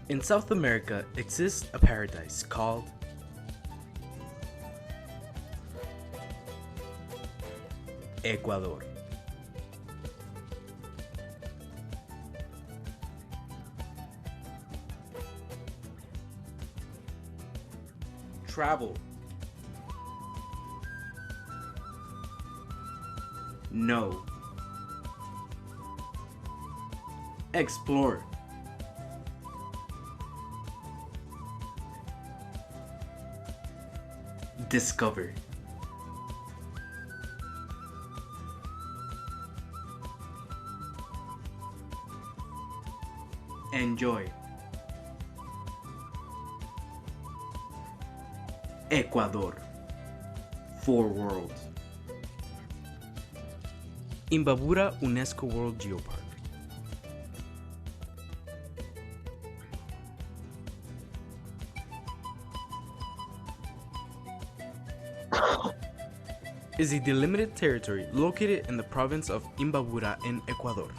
In South America exists a paradise called Ecuador. Travel. No. Explore. Discover. Enjoy. Ecuador. Four worlds. Imbabura UNESCO World Geopark. Is a delimited territory located in the province of Imbabura in Ecuador,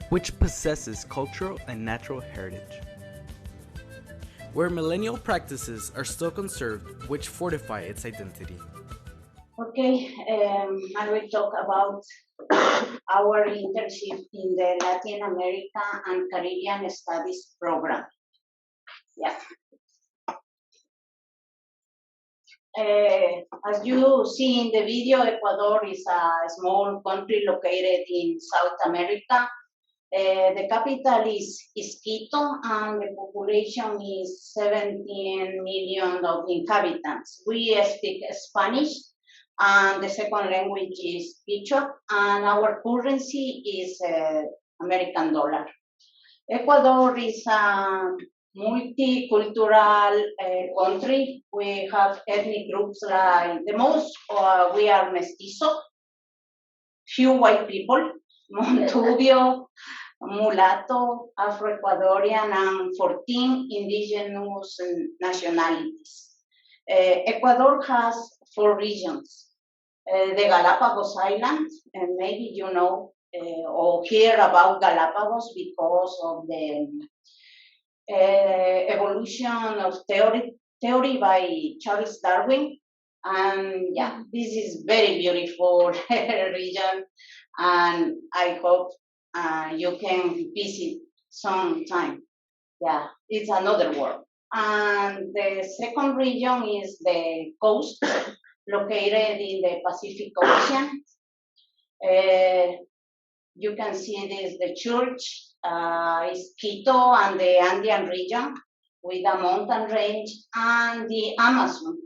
which possesses cultural and natural heritage, where millennial practices are still conserved which fortify its identity. Okay, I will talk about our internship in the Latin America and Caribbean Studies program. Yeah. As you see in the video, Ecuador is a small country located in South America. The capital is Quito, and the population is 17 million of inhabitants. We speak Spanish, and the second language is Quichua, and our currency is American dollar. Ecuador is a multicultural country. We have ethnic groups like the most, we are mestizo, few white people, Montubio, mulatto, Afro-Ecuadorian, and 14 indigenous nationalities. Ecuador has four regions. The Galapagos Islands, and maybe you know or hear about Galapagos because of the evolution of theory by Charles Darwin. And yeah, this is very beautiful region, and I hope you can visit sometime. Yeah, it's another world. And the second region is the coast, located in the Pacific Ocean. You can see this, the church is Quito and the Andean region with a mountain range and the Amazon.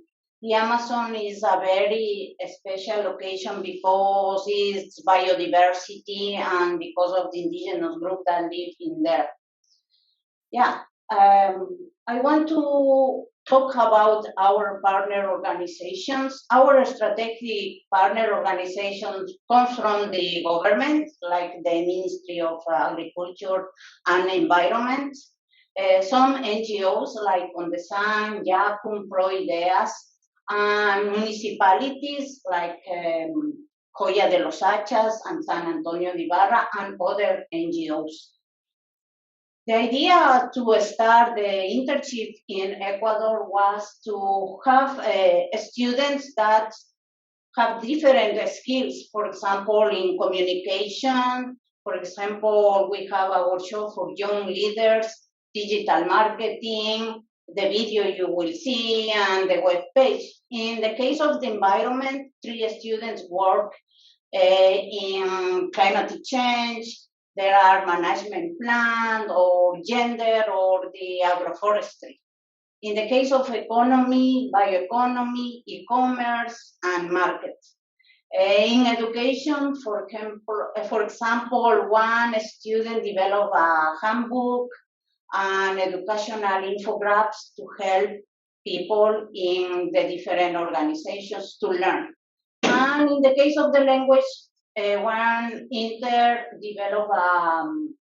The Amazon is a very special location because it's biodiversity and because of the indigenous group that live in there. Yeah, I want to talk about our partner organizations. Our strategic partner organizations come from the government, like the Ministry of Agriculture and Environment. Some NGOs like Ondesan, Yacum, Proideas, and municipalities like Joya de los Hachas and San Antonio de Ibarra and other NGOs. The idea to start the internship in Ecuador was to have students that have different skills. For example, in communication, for example, we have a workshop for young leaders, digital marketing, the video you will see, and the web page. In the case of the environment, 3 students work in climate change. There are management plan or gender or the agroforestry. In the case of economy, bioeconomy, e-commerce, and market. In education, for example, one student developed a handbook and educational infographics to help people in the different organizations to learn. And in the case of the language, one inter develop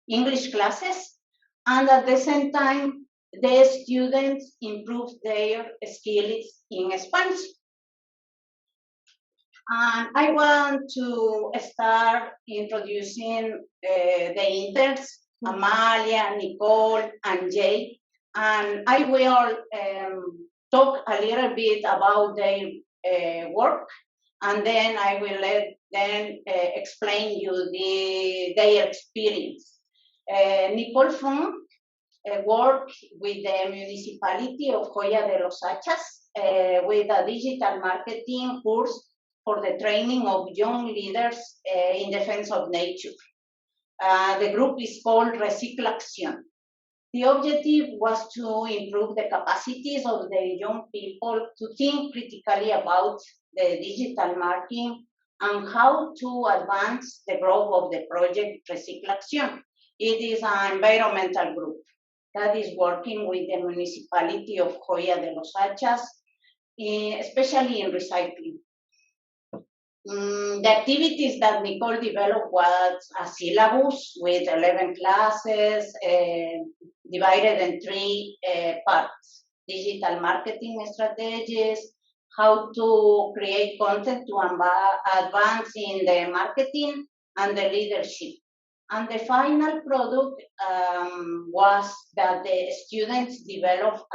English classes, and at the same time, the students improve their skills in Spanish. And I want to start introducing the interns. Amalia, Nicole, and Jay. And I will talk a little bit about their work, and then I will let them explain you their experience. Nicole Funk worked with the municipality of Joya de los Hachas with a digital marketing course for the training of young leaders in defense of nature. The group is called Reciclación. The objective was to improve the capacities of the young people to think critically about the digital marketing and how to advance the growth of the project Reciclación. It is an environmental group that is working with the municipality of Joya de los Hachas, especially in recycling. The activities that Nicole developed was a syllabus with 11 classes divided in three parts: digital marketing strategies, how to create content to advance in the marketing and the leadership. And the final product was that the students developed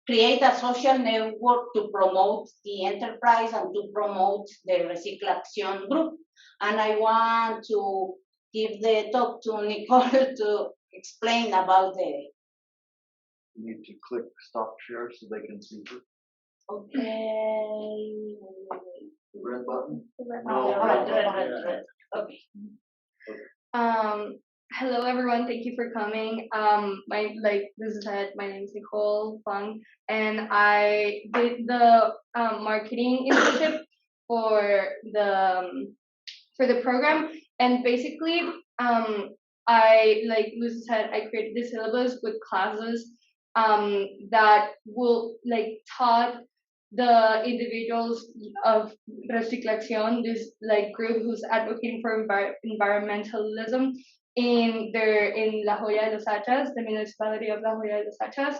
create a social network to promote the enterprise and to promote the Reciclación group. And I want to give the talk to Nicole to explain about the. You need to click stop share so they can see it. Okay. The red button? Red. Okay. Hello everyone, thank you for coming. Like this said, my name is Nicole Fung, and I did the marketing internship for the program. And basically, I, like Lucy said, I created the syllabus with classes that will like taught the individuals of Reciclación, this like group who's advocating for environmentalism in La Joya de los Hachas, the municipality of La Joya de los Hachas.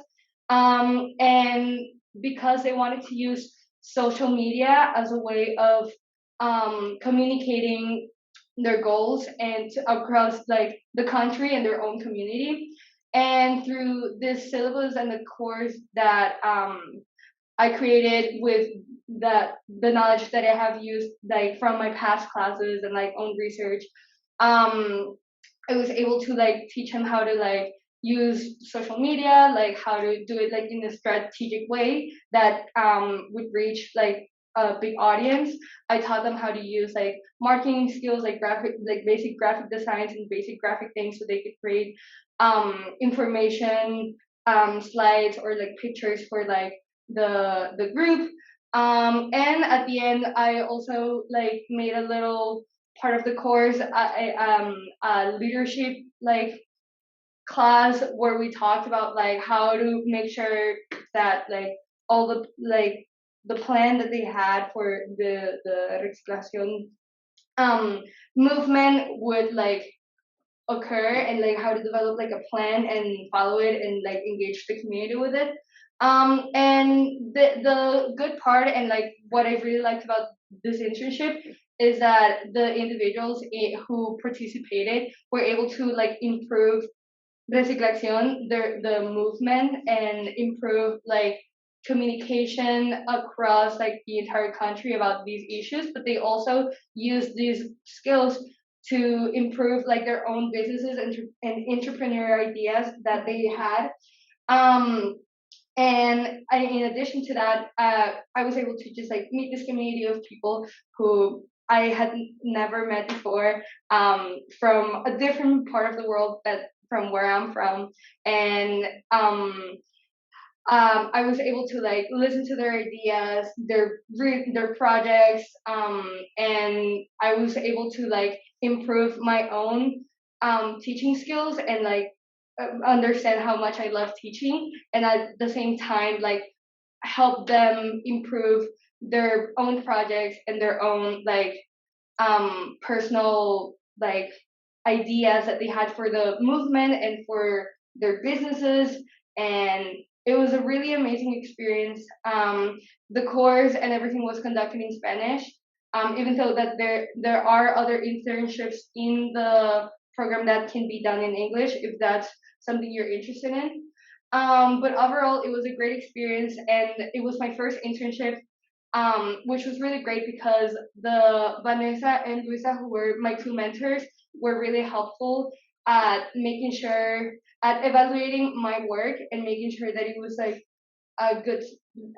And because they wanted to use social media as a way of communicating their goals and across like the country and their own community. And through this syllabus and the course that I created with the knowledge that I have used like from my past classes and like own research, I was able to like teach him how to like use social media, like how to do it like in a strategic way that would reach like a big audience. I taught them how to use like marketing skills, like basic graphic designs and basic graphic things so they could create information slides or like pictures for like the group. And at the end, I also like made a little part of the course, a leadership like class where we talked about like how to make sure that like all the like the plan that they had for the Reciclación movement would like occur, and like how to develop like a plan and follow it and like engage the community with it. And the good part and like what I really liked about this internship is that the individuals who participated were able to like improve Reciclación, the movement, and improve like communication across like the entire country about these issues. But they also use these skills to improve like their own businesses and entrepreneurial ideas that they had. And in addition to that, I was able to just like meet this community of people who I had never met before, from a different part of the world from where I'm from. And I was able to like listen to their ideas, their projects, and I was able to like improve my own teaching skills and like understand how much I love teaching, and at the same time like help them improve their own projects and their own like personal like ideas that they had for the movement and for their businesses. And it was a really amazing experience. The course and everything was conducted in Spanish, even though that there are other internships in the program that can be done in English if that's something you're interested in. But overall, it was a great experience, and it was my first internship, which was really great because the Vanessa and Luisa, who were my two mentors, were really helpful at making sure at evaluating my work and making sure that it was like a good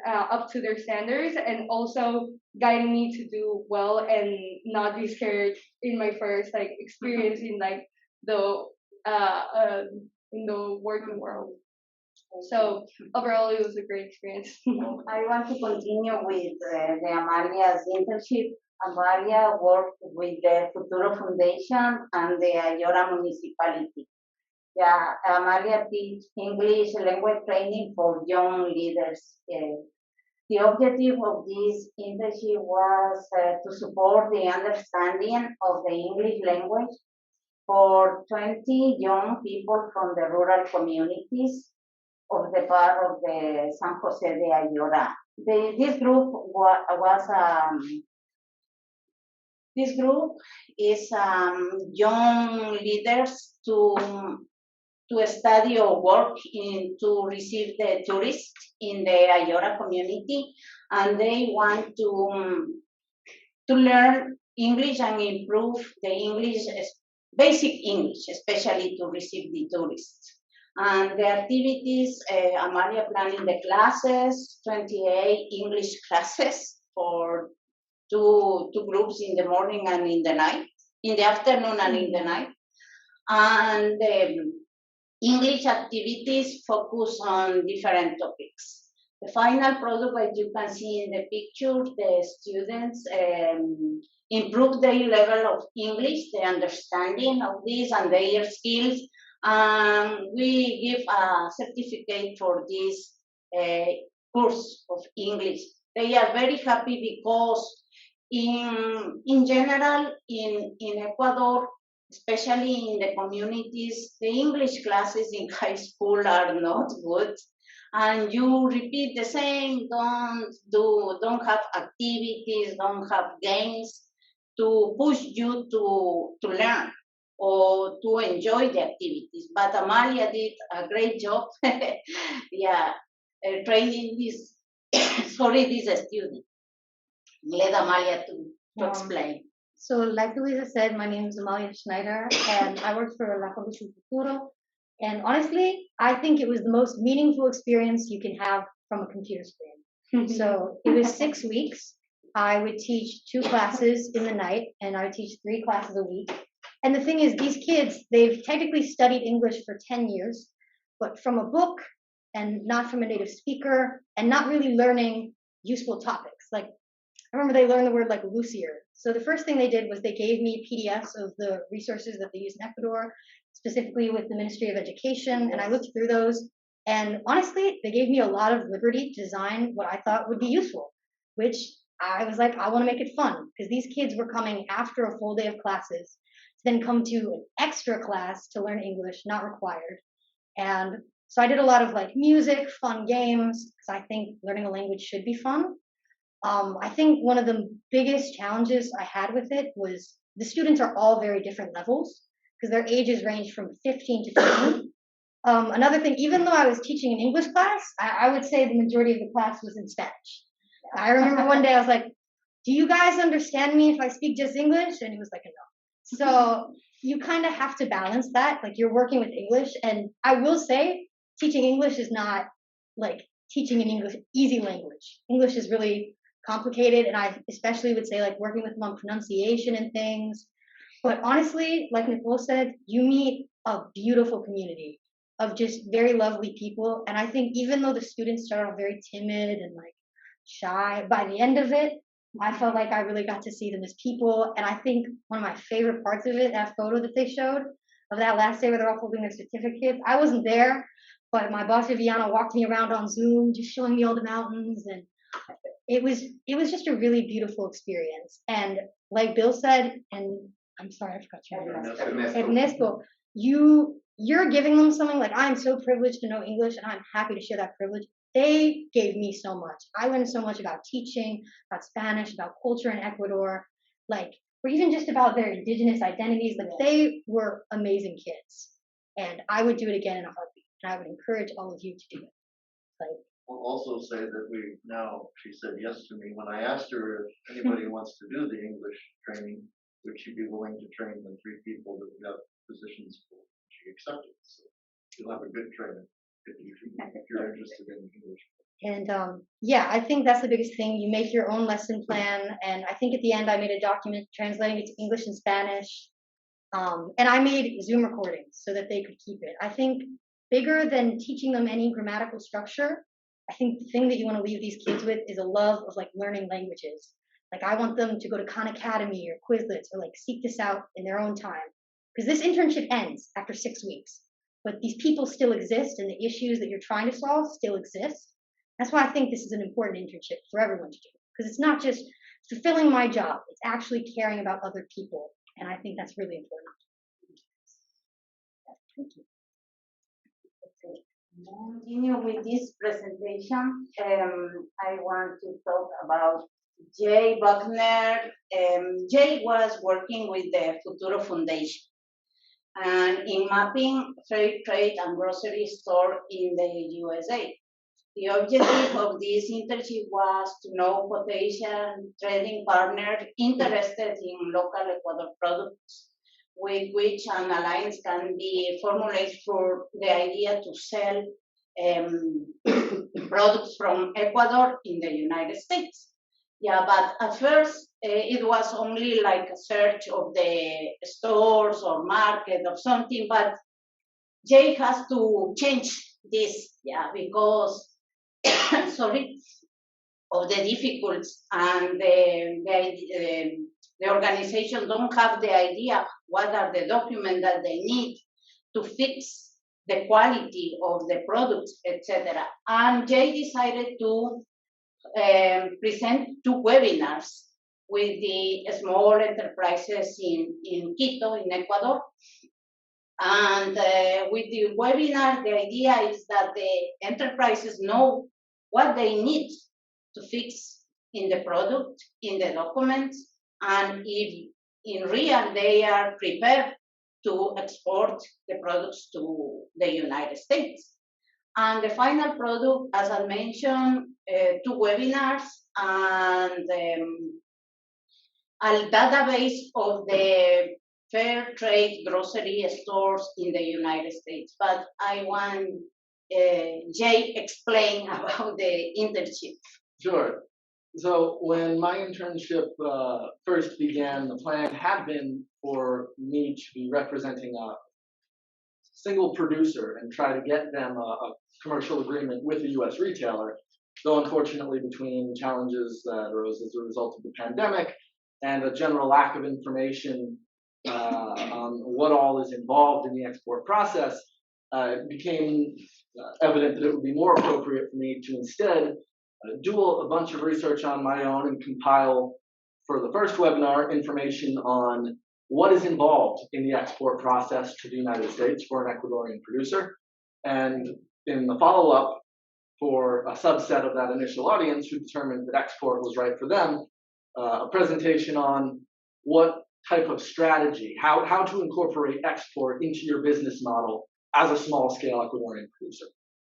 up to their standards, and also guiding me to do well and not be scared in my first like experience in like the uh, uh in the working world. So overall, it was a great experience. I want to continue with the Amalia's internship. Amalia worked with the Futuro Foundation and the Ayora municipality. Yeah, Amalia teaches English language training for young leaders. The objective of this internship was to support the understanding of the English language for 20 young people from the rural communities of the part of the San Jose de Ayora. This group this group is young leaders to study or work to receive the tourists in the Ayora community, and they want to learn English and improve the English, basic English, especially to receive the tourists. And the activities, Amalia planning the classes, 28 English classes for two groups in the morning and in the night, in the afternoon and in the night. And English activities focus on different topics. The final product, as you can see in the picture, the students improve their level of English, the understanding of this and their skills. We give a certificate for this course of English. They are very happy because in general, in Ecuador, especially in the communities, the English classes in high school are not good. And you repeat the same, don't have activities, don't have games to push you to learn or to enjoy the activities. But Amalia did a great job, yeah, training this, this student. Let Amalia to explain. So like Luisa said, my name is Amalia Schneider, and I work for La Fundación Futuro. And honestly, I think it was the most meaningful experience you can have from a computer screen. So it was 6 weeks. I would teach 2 classes in the night, and I would teach 3 classes a week. And the thing is, these kids, they've technically studied English for 10 years, but from a book and not from a native speaker, and not really learning useful topics. Like, I remember they learned the word like Lucier. So the first thing they did was they gave me PDFs of the resources that they use in Ecuador, specifically with the Ministry of Education, and I looked through those. And honestly, they gave me a lot of liberty to design what I thought would be useful, which I was like, I want to make it fun, because these kids were coming after a full day of classes to then come to an extra class to learn English, not required. And so I did a lot of like music, fun games, because I think learning a language should be fun. I think one of the biggest challenges I had with it was the students are all very different levels, because their ages range from 15 to 15. Another thing, even though I was teaching an English class, I would say the majority of the class was in Spanish. I remember one day I was like, do you guys understand me if I speak just English? And he was like, no. So you kind of have to balance that. Like, you're working with English. And I will say, teaching English is not like teaching an easy language. English is really complicated. And I especially would say like working with them on pronunciation and things. But honestly, like Nicole said, you meet a beautiful community of just very lovely people. And I think even though the students start off very timid and like shy, by the end of it, I felt like I really got to see them as people. And I think one of my favorite parts of it, that photo that they showed of that last day where they're all holding their certificates, I wasn't there, but my boss Viviana walked me around on Zoom, just showing me all the mountains, and it was just a really beautiful experience. And like Bill said, and I'm sorry, I forgot your name. Ernesto, you're giving them something. Like, I'm so privileged to know English, and I'm happy to share that privilege. They gave me so much. I learned so much about teaching, about Spanish, about culture in Ecuador. Like, or even just about their indigenous identities. Like they were amazing kids, and I would do it again in a heartbeat. And I would encourage all of you to do it. Like, I'll also say that she said yes to me when I asked her if anybody wants to do the English training, would she be willing to train the 3 people that we have positions for? She accepted. So you'll have a good training if you're interested in English. And yeah, I think that's the biggest thing. You make your own lesson plan. And I think at the end, I made a document translating it to English and Spanish. And I made Zoom recordings so that they could keep it. I think bigger than teaching them any grammatical structure, I think the thing that you want to leave these kids with is a love of like learning languages. Like I want them to go to Khan Academy or Quizlets or like seek this out in their own time. Because this internship ends after 6 weeks. But these people still exist and the issues that you're trying to solve still exist. That's why I think this is an important internship for everyone to do. Because it's not just fulfilling my job, it's actually caring about other people. And I think that's really important. Thank you. Continue with this presentation. I want to talk about Jay Buckner. Jay was working with the Futuro Foundation and in mapping fair trade and grocery store in the USA. The objective of this internship was to know potential trading partners interested in local Ecuador products with which an alliance can be formulated for the idea to sell products from Ecuador in the United States. Yeah, but at first it was only like a search of the stores or market or something, but Jay has to change this, yeah, because sorry, of the difficulties and the organization don't have the idea what are the documents that they need to fix the quality of the products, etc. And Jay decided to present 2 webinars with the small enterprises in Quito, in Ecuador. And with the webinar, the idea is that the enterprises know what they need to fix in the product, in the documents, and if in real they are prepared to export the products to the United States. And the final product, as I mentioned, 2 webinars and a database of the fair trade grocery stores in the United States. But I want Jay explain about the internship. Sure. So when my internship first began, the plan had been for me to be representing a single producer and try to get them a commercial agreement with a U.S. retailer, though unfortunately between challenges that arose as a result of the pandemic and a general lack of information on what all is involved in the export process, it became evident that it would be more appropriate for me to instead do a bunch of research on my own and compile, for the first webinar, information on what is involved in the export process to the United States for an Ecuadorian producer. And in the follow-up, for a subset of that initial audience who determined that export was right for them, a presentation on what type of strategy, how to incorporate export into your business model as a small-scale Ecuadorian producer.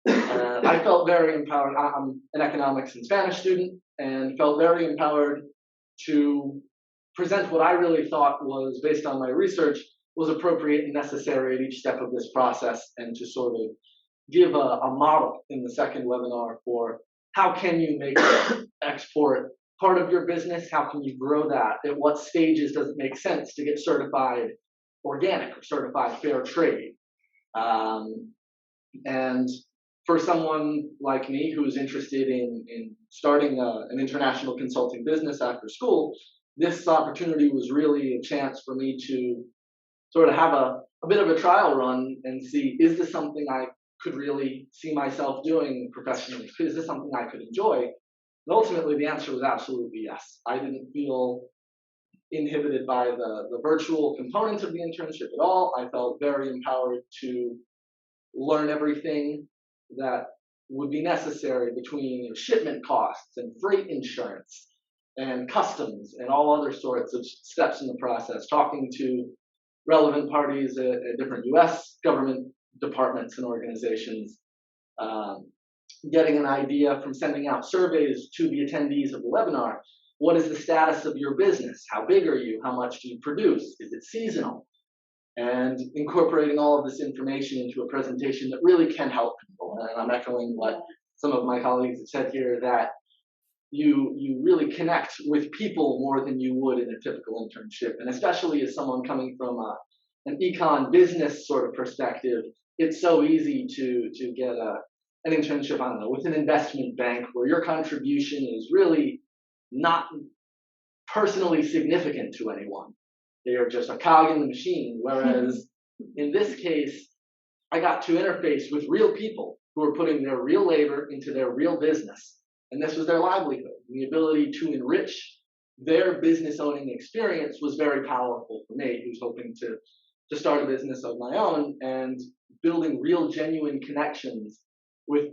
I felt very empowered. I'm an economics and Spanish student, and felt very empowered to present what I really thought was, based on my research, was appropriate and necessary at each step of this process, and to sort of give a model in the second webinar for how can you make export part of your business, how can you grow that, at what stages does it make sense to get certified organic or certified fair trade. And for someone like me who's interested in starting an international consulting business after school, this opportunity was really a chance for me to sort of have a bit of a trial run and see, is this something I could really see myself doing professionally? Is this something I could enjoy? And ultimately, the answer was absolutely yes. I didn't feel inhibited by the virtual component of the internship at all. I felt very empowered to learn everything that would be necessary between shipment costs and freight insurance and customs and all other sorts of steps in the process, talking to relevant parties at different US government departments and organizations, getting an idea from sending out surveys to the attendees of the webinar. What is the status of your business? How big are you? How much do you produce? Is it seasonal? And incorporating all of this information into a presentation that really can help people. And I'm echoing what some of my colleagues have said here, that you really connect with people more than you would in a typical internship. And especially as someone coming from an econ business sort of perspective, it's so easy to get an internship, I don't know, with an investment bank where your contribution is really not personally significant to anyone. They are just a cog in the machine. Whereas in this case, I got to interface with real people who were putting their real labor into their real business. And this was their livelihood. And the ability to enrich their business owning experience was very powerful for me, who's hoping to start a business of my own, and building real genuine connections with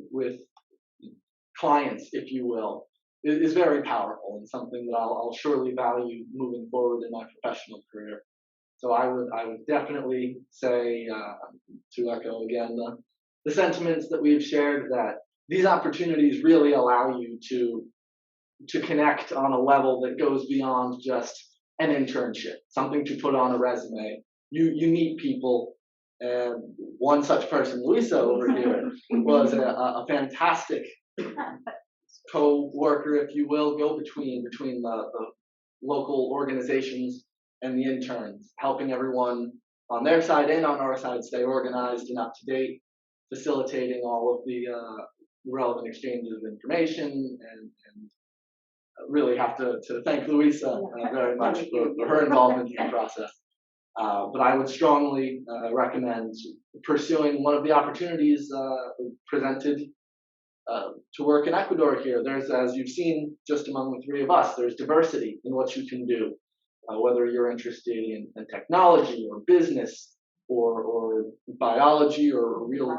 clients, if you will, is very powerful and something that I'll surely value moving forward in my professional career. So I would definitely say, to echo again the sentiments that we've shared, that these opportunities really allow you to connect on a level that goes beyond just an internship, something to put on a resume. You meet people, and one such person, Luisa over here, was a fantastic co-worker, if you will, go-between between the local organizations and the interns, helping everyone on their side and on our side stay organized and up to date, facilitating all of the relevant exchanges of information, and really have to thank Luisa very much for her involvement in the process. But I would strongly recommend pursuing one of the opportunities presented to work in Ecuador here. There's, as you've seen just among the three of us, there's diversity in what you can do, whether you're interested in technology or business or biology or real.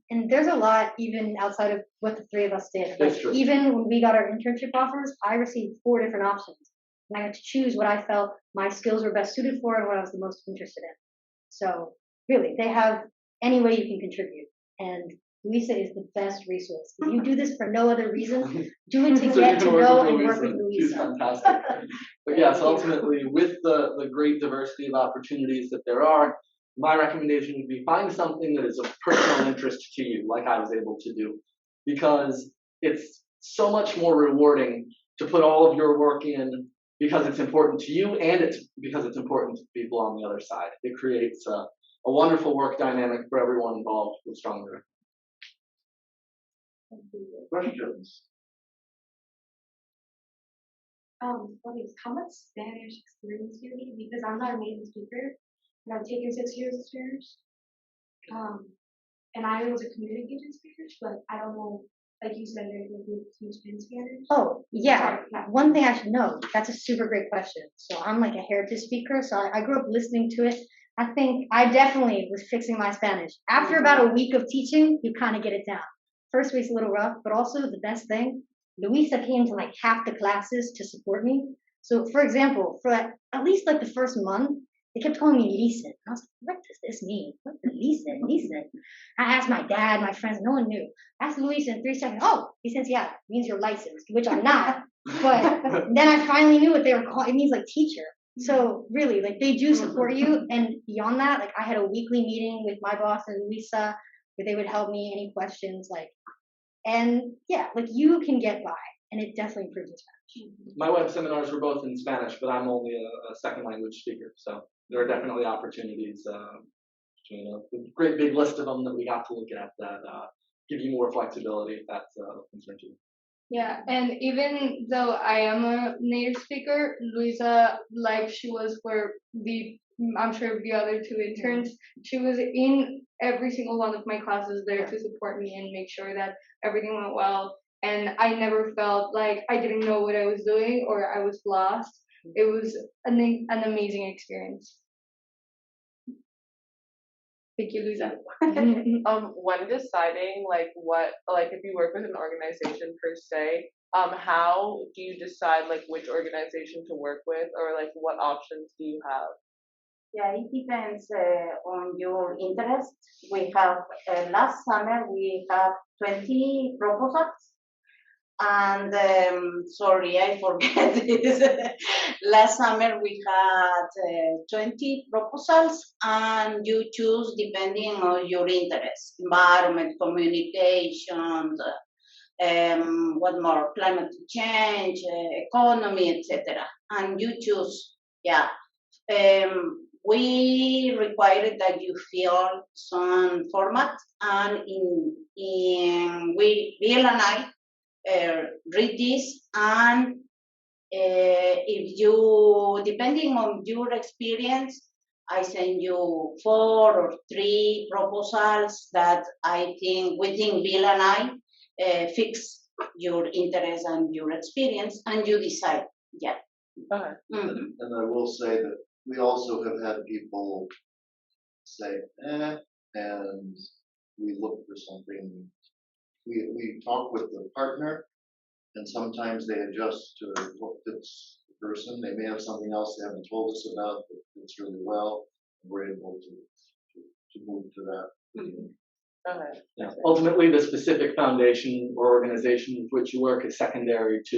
And there's a lot even outside of what the three of us did. That's true. Even when we got our internship offers, I received 4 different options. And I had to choose what I felt my skills were best suited for and what I was the most interested in. So really, they have any way you can contribute. And Luisa is the best resource. If you do this for no other reason, do it to So get to you can know with and work with She's Luisa. fantastic. But yes, ultimately, with the great diversity of opportunities that there are, my recommendation would be find something that is of personal interest to you, like I was able to do, because it's so much more rewarding to put all of your work in because it's important to you, and it's because it's important to people on the other side. It creates a wonderful work dynamic for everyone involved with stronger. Questions? Okay, how much Spanish experience do you need? Because I'm not a native speaker, and I've taken 6 years of Spanish. And I was a communication speaker, but I don't know, like you said, there's a good teach in Spanish. Oh, yeah. Sorry, yeah. One thing I should know, that's a super great question. So I'm like a heritage speaker, so I grew up listening to it. I think I definitely was fixing my Spanish. After about a week of teaching, you kind of get it down. First week's a little rough, but also the best thing, Luisa came to like half the classes to support me. So for example, for at least like the first month, they kept calling me Lisa. I was like, what does this mean? What the Lisa? I asked my dad, my friends, no one knew. I asked Luisa in 3 seconds, oh, licenciada, means you're licensed, which I'm not. But then I finally knew what they were calling. It means like teacher. So really, like they do support you. And beyond that, like I had a weekly meeting with my boss and Luisa where they would help me any questions, like, and yeah, like you can get by, and it definitely improves your Spanish. My web seminars were both in Spanish, but I'm only a second language speaker, so there are definitely opportunities between a great big list of them that we got to look at that give you more flexibility if that's a concern to you. Yeah, and even though I am a native speaker, Luisa, like she was for I'm sure the other 2 interns, she was in every single one of my classes there to support me and make sure that everything went well. And I never felt like I didn't know what I was doing or I was lost. It was an amazing experience. Thank you, Luisa. When deciding like if you work with an organization per se, how do you decide like which organization to work with, or like what options do you have? Yeah, it depends on your interest. We have last summer we have 20 proposals, and sorry, I forget this. Last summer we had 20 proposals, and you choose depending on your interest: environment, communications, what more, climate change, economy, etc. And you choose, yeah. We required that you fill some format, and Bill and I read this, and if you, depending on your experience, I send you 4 or 3 proposals that I think within Bill and I fix your interest and your experience, and you decide. Yeah. Okay. Mhm. And I will say that we also have had people say, and we look for something. We talk with the partner, and sometimes they adjust to what fits the person. They may have something else they haven't told us about that fits really well. We're able to move to that. Mhm. Okay. Yeah. Ultimately, the specific foundation or organization with which you work is secondary to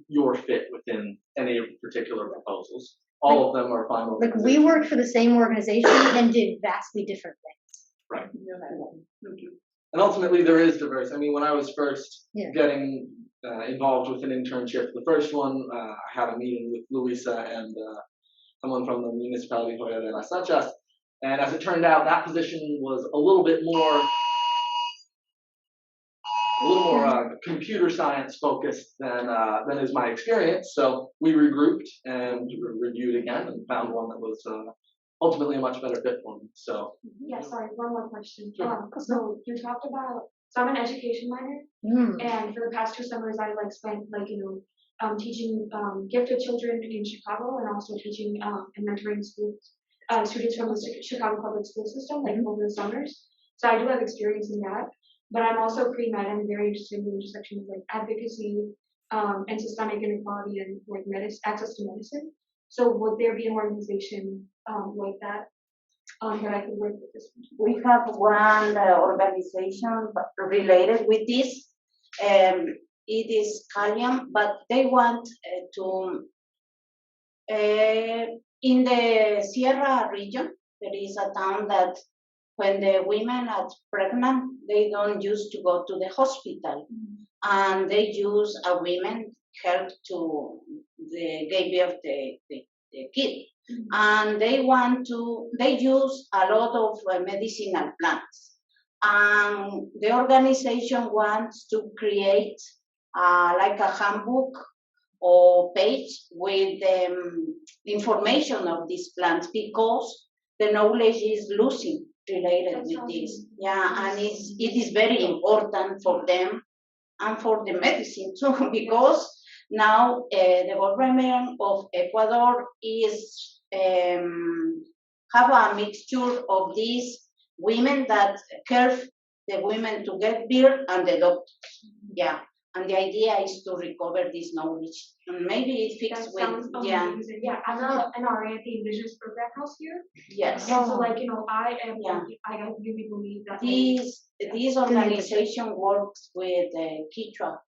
your fit within any of the particular proposals. All of them are fine. Like we worked for the same organization and did vastly different things. Right. Okay. And ultimately, there is diversity. I mean, when I was first Yeah. getting involved with an internship, the first one, I had a meeting with Luisa and someone from the municipality de Las Nachas. And as it turned out, that position was a little more computer science focused than is my experience. So we regrouped and reviewed again and found one that was ultimately a much better fit for me. So Yeah, sorry, one more question. Sure. So you talked about, so I'm an education minor, and for the past 2 summers I spent teaching gifted children in Chicago, and also teaching and mentoring students from the Chicago public school system over the summers. So I do have experience in that, but I'm also pre-med and very interested in the intersection of advocacy and systemic inequality and access to medicine. So would there be an organization like that that I could work with this? We have one organization related with this. It is Callium, but they want in the Sierra region, there is a town that when the women are pregnant, they don't used to go to the hospital, and they use a women help to give birth the kid. And they use a lot of medicinal plants. And the organization wants to create like a handbook or page with information of these plants, because the knowledge is losing related with this. Yeah, and it is very important for them and for the medicine too, because now the government of Ecuador is have a mixture of these women that care the women to get birth and the doctors. Yeah. And the idea is to recover this knowledge. And maybe it fits with, amazing. Yeah, I'm an RA at the Indigenous Program House here. Yes. And so I really believe that this organization works with Quechua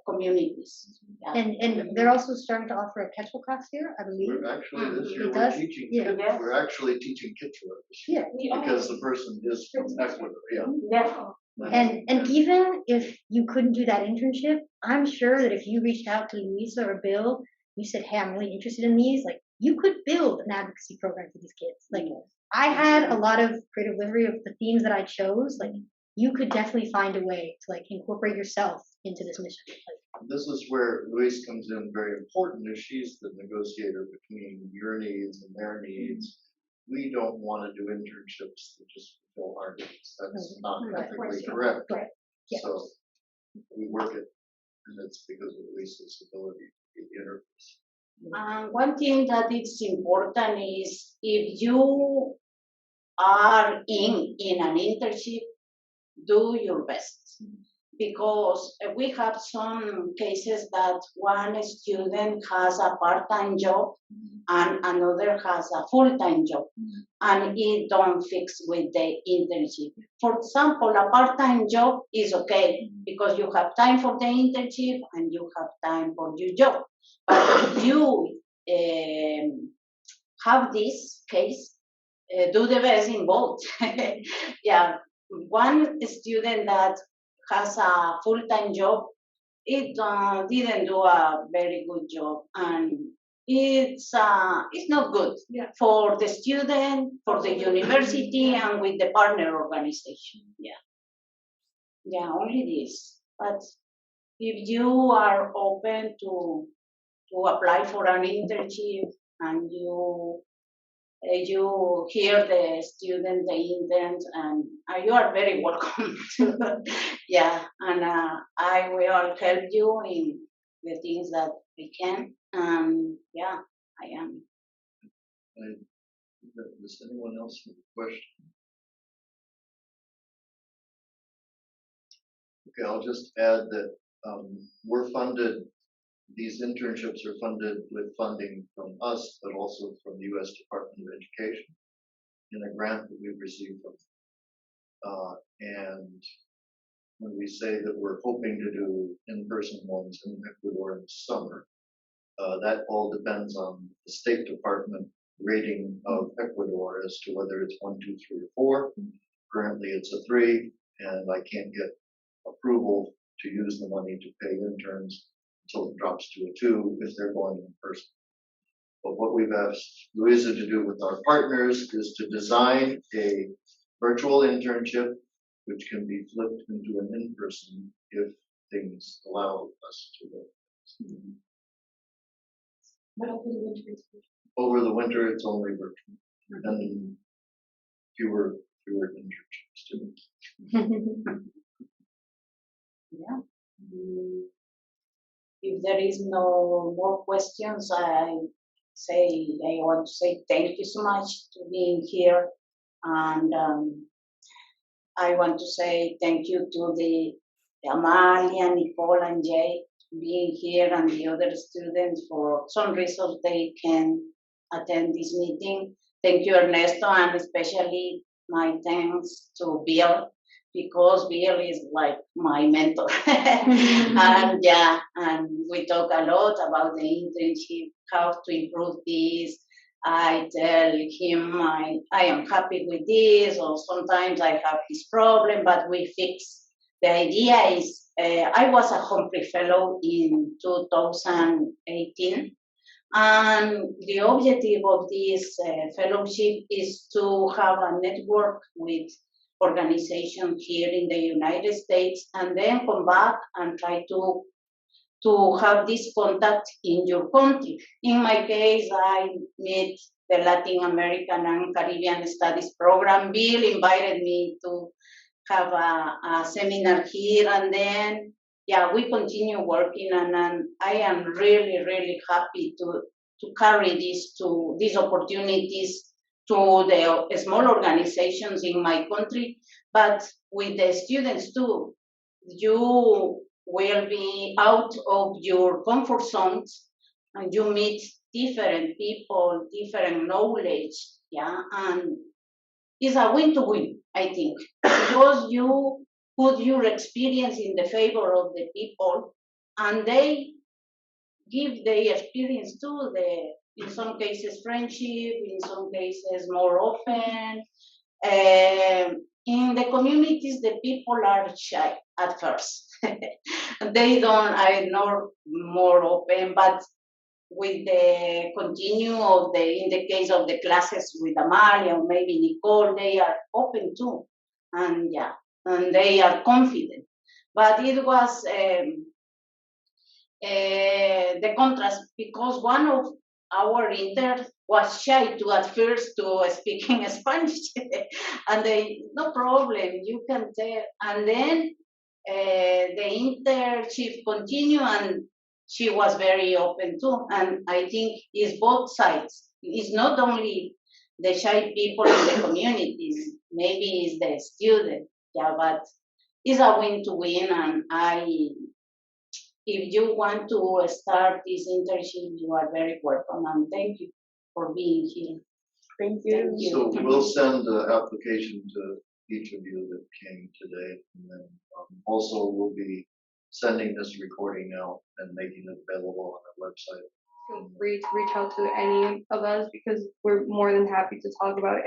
communities. Yeah. And they're also starting to offer a Quechua class here, I believe. We're actually this year It does? teaching. Yeah. We're actually teaching Quechua this year because the person is from Ecuador. Yeah. Yeah. And even if you couldn't do that internship, I'm sure that if you reached out to Luisa or Bill, you said, hey, I'm really interested in these, like you could build an advocacy program for these kids. Like I had a lot of creative delivery of the themes that I chose. Like you could definitely find a way to incorporate yourself into this mission. This is where Luis comes in very important, as she's the negotiator between your needs and their needs. We don't want to do internships that just fulfill our needs. That's not ethically correct. Right. Yeah. So we work it, and it's because of Luis's ability to get the interface. One thing that is important is if you are in an internship, do your best. because we have some cases that one student has a part-time job and another has a full-time job, and it don't fix with the internship. For example, a part-time job is okay because you have time for the internship and you have time for your job. But if you have this case, do the best in both. Yeah, one student that has a full-time job, it didn't do a very good job, and it's not good for the student, for the university, and with the partner organization. Yeah, only this. But if you are open to apply for an internship and you hear the student, the interns, and you are very welcome to, yeah, and I will help you in the things that we can. Yeah, I am. Does anyone else have a question? Okay, I'll just add that we're funded, these internships are funded with funding from us, but also from the U.S. Department of Education in a grant that we've received from them. And when we say that we're hoping to do in-person ones in Ecuador in the summer, that all depends on the State Department rating of Ecuador as to whether it's 1, 2, 3, or 4. Currently it's a 3, and I can't get approval to use the money to pay interns until it drops to a 2 if they're going in person. But what we've asked Luisa to do with our partners is to design a virtual internship which can be flipped into an in-person if things allow us to do. But over the winter it's virtual. Over the winter, it's only virtual, and fewer internships too. Yeah. If there is no more questions, I want to say thank you so much for being here, and I want to say thank you to the Amalia, Nicole, and Jay being here, and the other students for some reasons they can attend this meeting. Thank you, Ernesto, and especially my thanks to Bill, because Bill is like my mentor. And yeah, and we talk a lot about the internship, how to improve this. I tell him I am happy with this, or sometimes I have this problem, but we fix. The idea is, I was a Humphrey Fellow in 2018, and the objective of this fellowship is to have a network with organizations here in the United States, and then come back and try to have this contact in your country. In my case, I met the Latin American and Caribbean Studies program. Bill invited me to have a seminar here, and then, yeah, we continue working, and I am really, really happy to carry these opportunities to the small organizations in my country, but with the students too. You will be out of your comfort zones, and you meet different people, different knowledge, yeah, and it's a win-to-win, I think, because you put your experience in the favor of the people, and they give their experience to in some cases friendship, in some cases more open. In the communities, the people are shy at first. They are not more open, but with the continue of in the case of the classes with Amalia or maybe Nicole, they are open too, and yeah, and they are confident. But it was the contrast, because one of our interns was shy to at first to speaking Spanish, and they, no problem, you can tell. And then the internship continued, and she was very open too. And I think it's both sides. It's not only the shy people in the communities, maybe it's the student, yeah, but it's a win to win, and if you want to start this internship, you are very welcome, and thank you for being here. Thank you. Thank you. So we'll send the application to each of you that came today, and then also we'll be sending this recording out and making it available on our website. Feel free to reach out to any of us because we're more than happy to talk about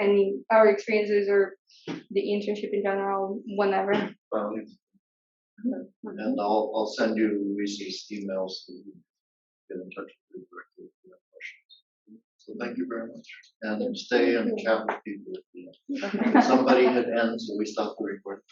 our experiences or the internship in general whenever. And I'll send you Luis's email so you can get in touch with you directly if you have questions. So thank you very much. And stay and chat with people. Somebody hit end, so we stopped the recording.